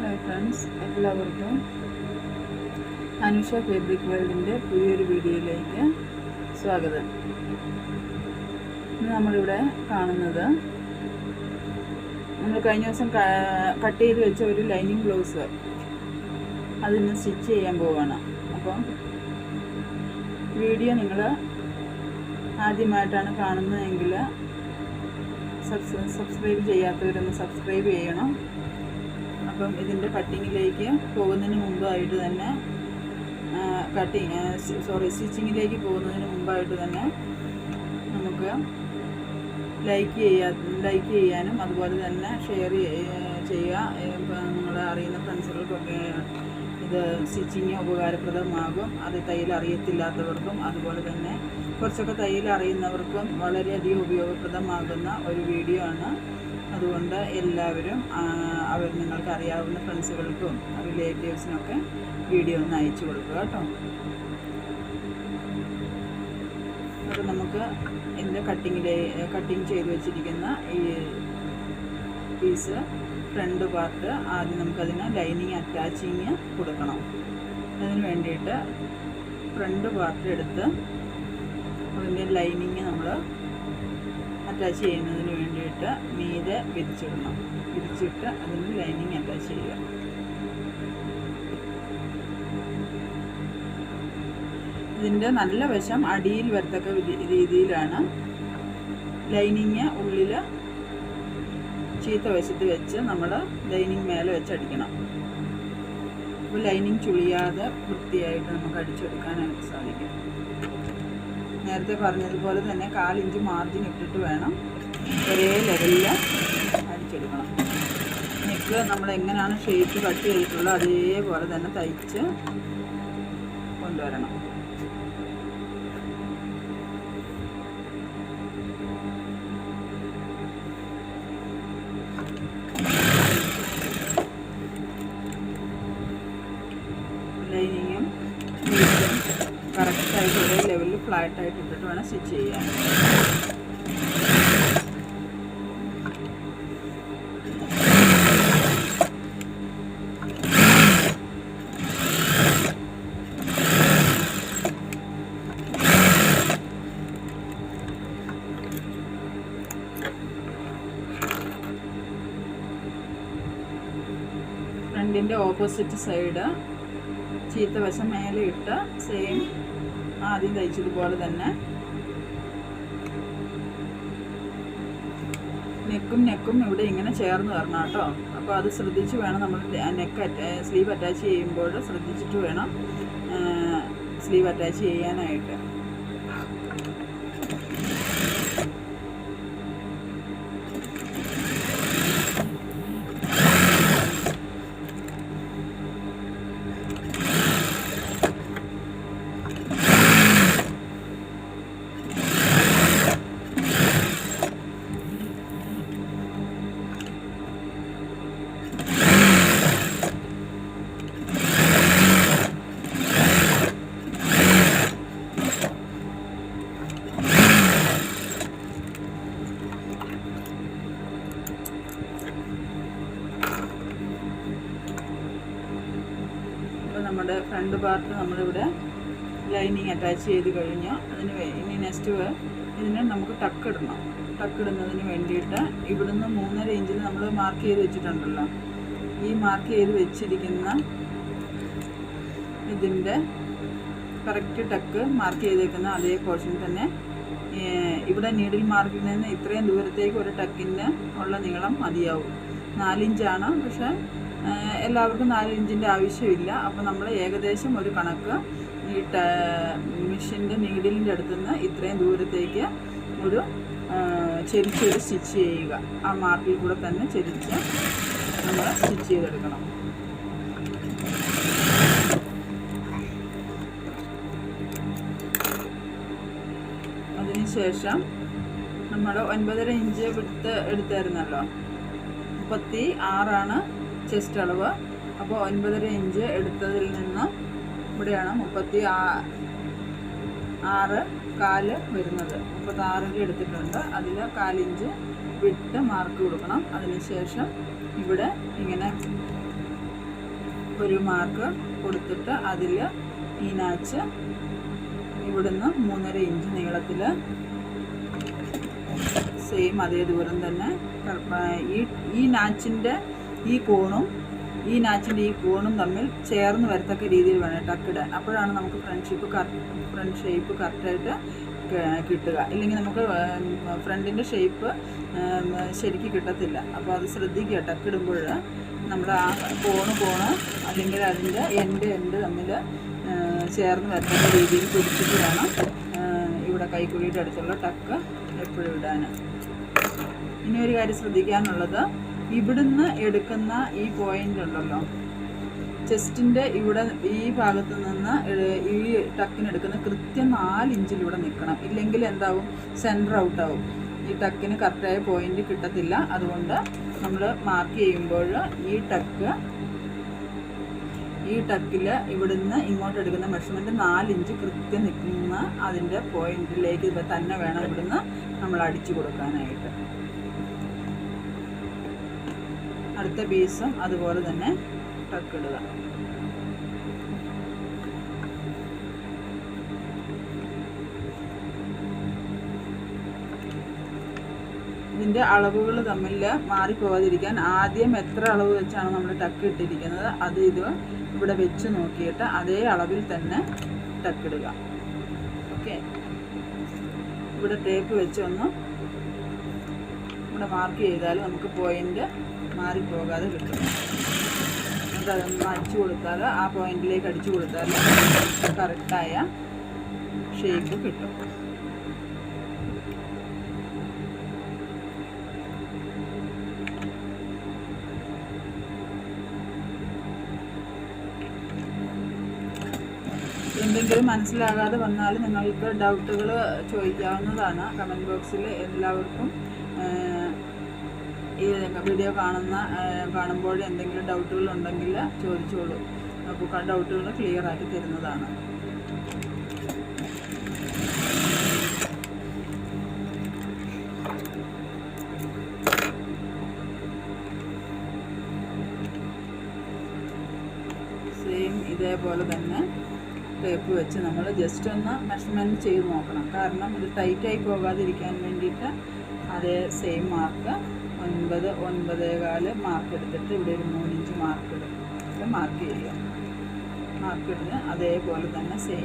Hi friends, എല്ലാവർക്കും Anusha fabric വേൾഡിൻ്റെ പുതിയൊരു വീഡിയോയിലേക്ക് സ്വാഗതം. ഇന്ന് നമ്മളിവിടെ കാണുന്നത് നമ്മൾ കഴിഞ്ഞ ദിവസം കട്ട് ചെയ്ത് വെച്ച ഒരു ലൈനിങ് ബ്ലൗസ് അതിന് സ്റ്റിച്ച് ചെയ്യാൻ പോവുകയാണ്. അപ്പം വീഡിയോ നിങ്ങൾ ആദ്യമായിട്ടാണ് കാണുന്നതെങ്കിൽ സബ്സ്ക്രൈബ് ചെയ്യാത്തവരൊന്ന് സബ്സ്ക്രൈബ് ചെയ്യണം. അപ്പം ഇതിൻ്റെ കട്ടിങ്ങിലേക്ക് പോകുന്നതിന് മുമ്പായിട്ട് തന്നെ സ്റ്റിച്ചിങ്ങിലേക്ക് പോകുന്നതിന് മുമ്പായിട്ട് തന്നെ നമുക്ക് ലൈക്ക് ചെയ്യാനും അതുപോലെ തന്നെ ഷെയർ ചെയ്യുക. നിങ്ങൾ അറിയുന്ന ഫ്രണ്ട്സുകൾക്കൊക്കെ ഇത് സ്റ്റിച്ചിങ് ഉപകാരപ്രദമാകും. അത് തയ്യൽ അറിയത്തില്ലാത്തവർക്കും അതുപോലെ തന്നെ കുറച്ചൊക്കെ തയ്യൽ അറിയുന്നവർക്കും വളരെയധികം ഉപയോഗപ്രദമാകുന്ന ഒരു വീഡിയോ ആണ്. അതുകൊണ്ട് എല്ലാവരും നിങ്ങൾക്ക് അറിയാവുന്ന ഫ്രണ്ട്സുകൾക്കും റിലേറ്റീവ്സിനൊക്കെ വീഡിയോ ഒന്ന് അയച്ചു കൊടുക്കുക കേട്ടോ. അപ്പോൾ നമുക്ക് ഇതിൻ്റെ കട്ടിങ് ചെയ്ത് വെച്ചിരിക്കുന്ന ഈ പീസ് ഫ്രണ്ട് പാർട്ട് ആദ്യം നമുക്കതിന് ലൈനിങ് അറ്റാച്ചിങ് കൊടുക്കണം. അതിന് വേണ്ടിയിട്ട് ഫ്രണ്ട് പാർട്ട് എടുത്ത് അതിൻ്റെ ലൈനിങ് നമ്മൾ അറ്റാച്ച് ചെയ്യുന്നതിന് വേണ്ടിയിട്ട് മീതെ വിരിച്ചിട്ട് അതിന് ലൈനിങ് അറ്റാച്ച് ചെയ്യുക. ഇതിൻ്റെ നല്ല വശം അടിയിൽ വരത്തക്ക രീതിയിലാണ് ലൈനിങ് ഉള്ളിൽ ചീത്ത വശത്ത് വെച്ച് നമ്മൾ ലൈനിങ് മേലെ വെച്ച് അടിക്കണം. അപ്പോൾ ലൈനിങ് ചുളിയാതെ വൃത്തിയായിട്ട് നമുക്ക് അടിച്ചെടുക്കാനായിട്ട് സാധിക്കും. നേരത്തെ പറഞ്ഞതുപോലെ തന്നെ 1/4 ഇഞ്ച് മാർജിൻ ഇട്ടിട്ട് വേണം ഒരേ ലെവലിൽ അടിച്ചെടുക്കണം. നെക്ക് നമ്മൾ എങ്ങനെയാണ് ഷേപ്പ് കട്ട് ചെയ്തിട്ടുള്ളത് അതേപോലെ തന്നെ തയ്ച്ച് കൊണ്ടുവരണം. ലൈനിങ്ങും കറക്റ്റായിട്ട് ഒരേ ലെവലിൽ ഫ്ലാറ്റായിട്ട് ഇട്ടിട്ട് വേണം സ്റ്റിച്ച് ചെയ്യാൻ. ഫ്രണ്ടിൻ്റെ ഓപ്പോസിറ്റ് സൈഡ് ചീത്ത വശം മേലെ ഇട്ട് സെയിം ആദ്യം തയ്ച്ചതുപോലെ തന്നെ നെക്കും ഇവിടെ ഇങ്ങനെ ചേർന്ന് വരണം കേട്ടോ. അപ്പോൾ അത് ശ്രദ്ധിച്ച് വേണം നമ്മൾ സ്ലീവ് അറ്റാച്ച് ചെയ്യുമ്പോൾ ശ്രദ്ധിച്ചിട്ട് വേണം സ്ലീവ് അറ്റാച്ച് ചെയ്യാനായിട്ട്. നമ്മുടെ ഫ്രണ്ട് പാർട്ട് നമ്മളിവിടെ ലൈനിങ് അറ്റാച്ച് ചെയ്ത് കഴിഞ്ഞു. ഇനി നെക്സ്റ്റ് ഇതിന് നമുക്ക് ടക്കിടുന്നതിന് വേണ്ടിയിട്ട് ഇവിടുന്ന് 3.5 ഇഞ്ചിൽ നമ്മൾ മാർക്ക് ചെയ്ത് വെച്ചിട്ടുണ്ടല്ലോ. ഈ മാർക്ക് ചെയ്ത് വെച്ചിരിക്കുന്ന ഇതിൻ്റെ കറക്റ്റ് ടക്ക് മാർക്ക് ചെയ്തേക്കുന്ന അതേ പോർഷൻ തന്നെ ഇവിടെ നീഡിൽ മാർക്കിൽ നിന്ന് ഇത്രയും ദൂരത്തേക്ക് ഒരു ടക്കിന് ഉള്ള നീളം മതിയാവും. 4 ഇഞ്ചാണ്, പക്ഷേ എല്ലാവർക്കും 4 ഇഞ്ചിൻ്റെ ആവശ്യമില്ല. അപ്പോൾ നമ്മൾ ഏകദേശം ഒരു കണക്ക് ഈ മെഷീൻ്റെ നീഡിലിൻ്റെ അടുത്തുനിന്ന് ഇത്രയും ദൂരത്തേക്ക് ഒരു ചെരിച്ചൊരു സ്റ്റിച്ച് ചെയ്യുക. ആ മാർക്കിൽ കൂടെ തന്നെ ചെരിച്ച് നമ്മൾ സ്റ്റിച്ച് ചെയ്തെടുക്കണം. അതിനുശേഷം നമ്മൾ 9.5 ഇഞ്ച് വിട്ട് എടുത്തായിരുന്നല്ലോ. 36 ചെസ്റ്റ് അളവ്. അപ്പോൾ 9.5 ഇഞ്ച് എടുത്തതിൽ നിന്ന് ഇവിടെയാണ് 36.25 വരുന്നത്. 36 എടുത്തിട്ടുണ്ട്. അതിൽ 1/4 ഇഞ്ച് വിട്ട് മാർക്ക് കൊടുക്കണം. അതിനുശേഷം ഇവിടെ ഇങ്ങനെ ഒരു മാർക്ക് കൊടുത്തിട്ട് അതിൽ ഈ നാച്ച് ഇവിടുന്ന് 3.5 ഇഞ്ച് നീളത്തിൽ സെയിം അതേ ദൂരം തന്നെ ഈ നാച്ചിൻ്റെ ഈ കോണും ഈ കോണും തമ്മിൽ ചേർന്ന് വരത്തക്ക രീതിയിൽ വേണം ടക്കിടാൻ. അപ്പോഴാണ് നമുക്ക് ഫ്രണ്ട് ഷേപ്പ് കറക്റ്റായിട്ട് കിട്ടുക. ഇല്ലെങ്കിൽ നമുക്ക് ഫ്രണ്ടിൻ്റെ ഷേപ്പ് ശരിക്കും കിട്ടത്തില്ല. അപ്പോൾ അത് ശ്രദ്ധിക്കുക. ടക്കിടുമ്പോൾ നമ്മുടെ ആ കോണ് അല്ലെങ്കിൽ അതിൻ്റെ എൻഡ് തമ്മിൽ ചേർന്ന് വരത്തക്ക രീതിയിൽ പിടിച്ചിട്ട് വേണം ഇവിടെ കൈക്കുഴിയുടെ അടുത്തുള്ള ടക്ക് എപ്പോഴും ഇടാൻ. ഇനി ഒരു കാര്യം ശ്രദ്ധിക്കാനുള്ളത്, ഇവിടുന്ന് എടുക്കുന്ന ഈ പോയിന്റ് ഉണ്ടല്ലോ, ചെസ്റ്റിൻ്റെ ഇവിടെ ഈ ഭാഗത്ത് നിന്ന് ഈ ടക്കിനെടുക്കുന്ന കൃത്യം 4 ഇഞ്ചിൽ ഇവിടെ നിൽക്കണം. ഇല്ലെങ്കിൽ എന്താവും, സെൻറ്റർ ഔട്ടാവും. ഈ ടക്കിന് കറക്റ്റായ പോയിന്റ് കിട്ടത്തില്ല. അതുകൊണ്ട് നമ്മൾ മാർക്ക് ചെയ്യുമ്പോൾ ഈ ടക്കിൽ ഇവിടുന്ന് ഇങ്ങോട്ട് എടുക്കുന്ന മെഷർമെൻറ്റ് 4 ഇഞ്ച് കൃത്യം നിൽക്കുന്ന അതിൻ്റെ പോയിന്റിലേക്ക് തന്നെ വേണം ഇവിടുന്ന് നമ്മൾ അടിച്ചു കൊടുക്കാനായിട്ട്. അടുത്ത പീസും അതുപോലെ തന്നെ ടക്കിടുക. ഇതിൻ്റെ അളവുകൾ തമ്മിൽ മാറിപ്പോകാതിരിക്കാൻ ആദ്യം എത്ര അളവ് വെച്ചാണ് നമ്മൾ ടക്ക് ഇട്ടിരിക്കുന്നത് അത് ഇവിടെ വെച്ച് നോക്കിയിട്ട് അതേ അളവിൽ തന്നെ ടക്കിടുക. ഓക്കെ, ഇവിടെ ടേപ്പ് വെച്ചൊന്ന് ഇവിടെ മാർക്ക് ചെയ്താൽ നമുക്ക് പോയിന്റ് മാറിപ്പോകാതെ കിട്ടും. അതൊന്ന് അടിച്ചു കൊടുത്താൽ ആ പോയിന്റിലേക്ക് അടിച്ചു കൊടുത്താൽ കറക്റ്റായ ഷേപ്പ് കിട്ടും. എന്തെങ്കിലും മനസ്സിലാകാതെ വന്നാൽ നിങ്ങൾക്ക് ഡൗട്ടുകൾ ചോദിക്കാവുന്നതാണ്. കമൻറ്റ് ബോക്സിൽ എല്ലാവർക്കും ഈ വീഡിയോ കാണുമ്പോൾ എന്തെങ്കിലും ഡൗട്ടുകൾ ഉണ്ടെങ്കിൽ ചോദിച്ചോളൂ. അപ്പോൾ ഡൗട്ടുകൾ ക്ലിയർ ആക്കി തരുന്നതാണ്. സെയിം ഇതേപോലെ തന്നെ ടേപ്പ് വെച്ച് നമ്മൾ ജസ്റ്റ് ഒന്ന് മെഷർമെൻറ്റ് ചെയ്ത് നോക്കണം. കാരണം ഇത് ടൈറ്റായി പോകാതിരിക്കാൻ വേണ്ടിയിട്ട് അതേ സെയിം മാർക്ക് 9.4 മാർക്ക് എടുത്തിട്ട് ഇവിടെ ഒരു 3 ഇഞ്ച് മാർക്ക് ചെയ്യുക. മാർക്ക് എടുത്ത് അതേപോലെ തന്നെ സെയിം